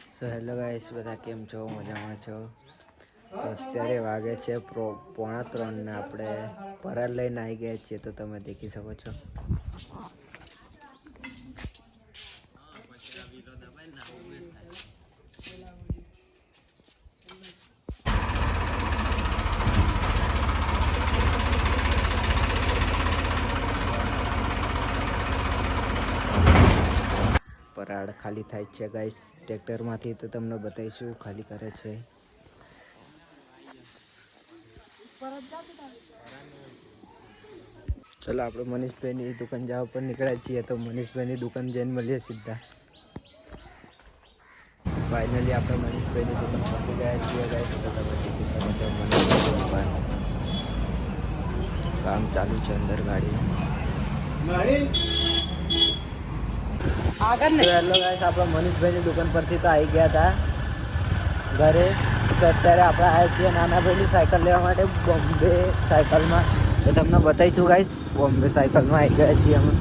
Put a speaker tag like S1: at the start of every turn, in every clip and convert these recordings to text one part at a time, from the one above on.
S1: So hello guys, બધા કેમ છો? મજામાં છો? તો અત્યારે વાગે છે 2:45 ને આપણે પરાર લઈને આવી ગયા છીએ, તો તમે દેખી શકો છો. પરાળ ખાલી થાય છે ગાઈસ ટ્રેક્ટરમાંથી, તો તમને બતાવીશું ખાલી કરે છે. ચલો આપણે મનીષભાઈની દુકાન જવા પર નીકળ્યા છીએ, તો મનીષભાઈની દુકાન જઈને મળીએ સીધા. ફાઇનલી આપણે મનીષભાઈની દુકાન પહોંચી ગયા છીએ ગાઈસ, તો તમે દેખી શકો છો. મનીષભાઈની દુકાન કામ ચાલુ છે અંદર ગાડીનું. હેલો ગાઈસ, આપણે મનીષભાઈની દુકાન પરથી તો આવી ગયા હતા ઘરે. તો અત્યારે આપણે આવ્યા છીએ નાના ભાઈની સાયકલ લેવા માટે બોમ્બે સાયકલમાં. તો તમને બતાવીશું ગાઈસ, બોમ્બે સાયકલમાં આવી ગયા છીએ અમે.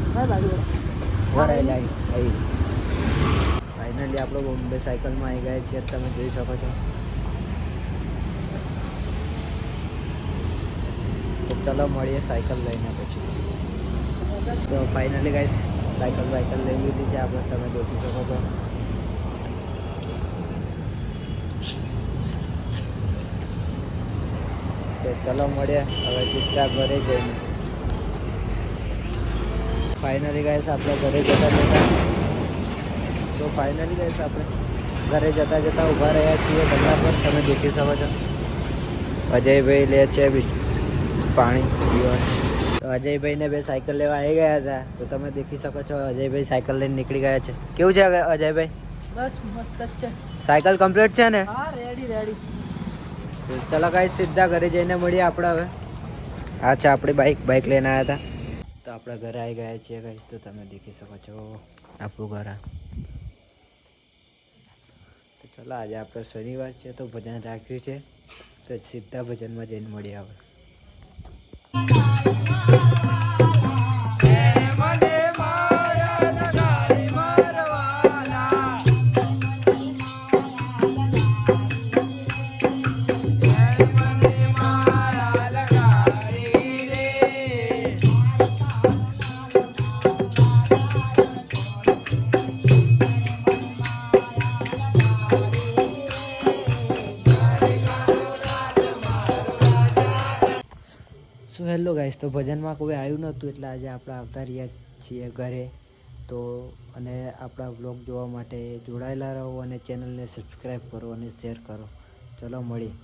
S1: ફાઇનલી આપણે બોમ્બે સાયકલમાં આવી ગયા છીએ, તમે જોઈ શકો છો. તો ચલો મળીએ સાયકલ લઈને પછી. તો ફાઇનલી ગાઈસ સાયકલ લઈ લીધી છે આપણે, તમે દેખી શકો છો. તો ચલો મળીએ હવે સીધા ઘરે જઈને. ફાઇનલી ગાઈસ આપણે ઘરે જતા ઊભા રહ્યા છીએ ગલ્લા પર, તમે દેખી શકો છો. અજયભાઈ લે છે પાણી પીવાનું. તો અજયભાઈને બે સાયકલ લેવા આવી ગયા હતા, તો તમે દેખી શકો છો. અજયભાઈ સાયકલ લઈને નીકળી ગયા છે. કેવું છે અજયભાઈ?
S2: બસ મસ્ત જ છે.
S1: સાયકલ કમ્પ્લીટ છે ને?
S2: હા, રેડી.
S1: તો ચલો ગાઈસ સીધા ઘરે જઈને મળીએ આપણે હવે. આ છે આપણી બાઇક લઈને આવ્યા હતા. તો આપણે ઘરે આવી ગયા છીએ ગાઈસ, તો તમે દેખી શકો છો આપણું ઘર. તો ચલો આજે આપણે શનિવાર છે તો ભજન રાખ્યું છે, તો સીધા ભજનમાં જઈને મળીએ હવે. સો હેલો ગાઈસ, તો ભજનમાં કોઈ આવ્યું નહોતું એટલે આજે આપણે આવતા રહ્યા છીએ ઘરે. તો અને આપણા વ્લોગ જોવા માટે જોડાયેલા રહો અને ચેનલને સબસ્ક્રાઈબ કરો અને શેર કરો. ચલો મળીએ.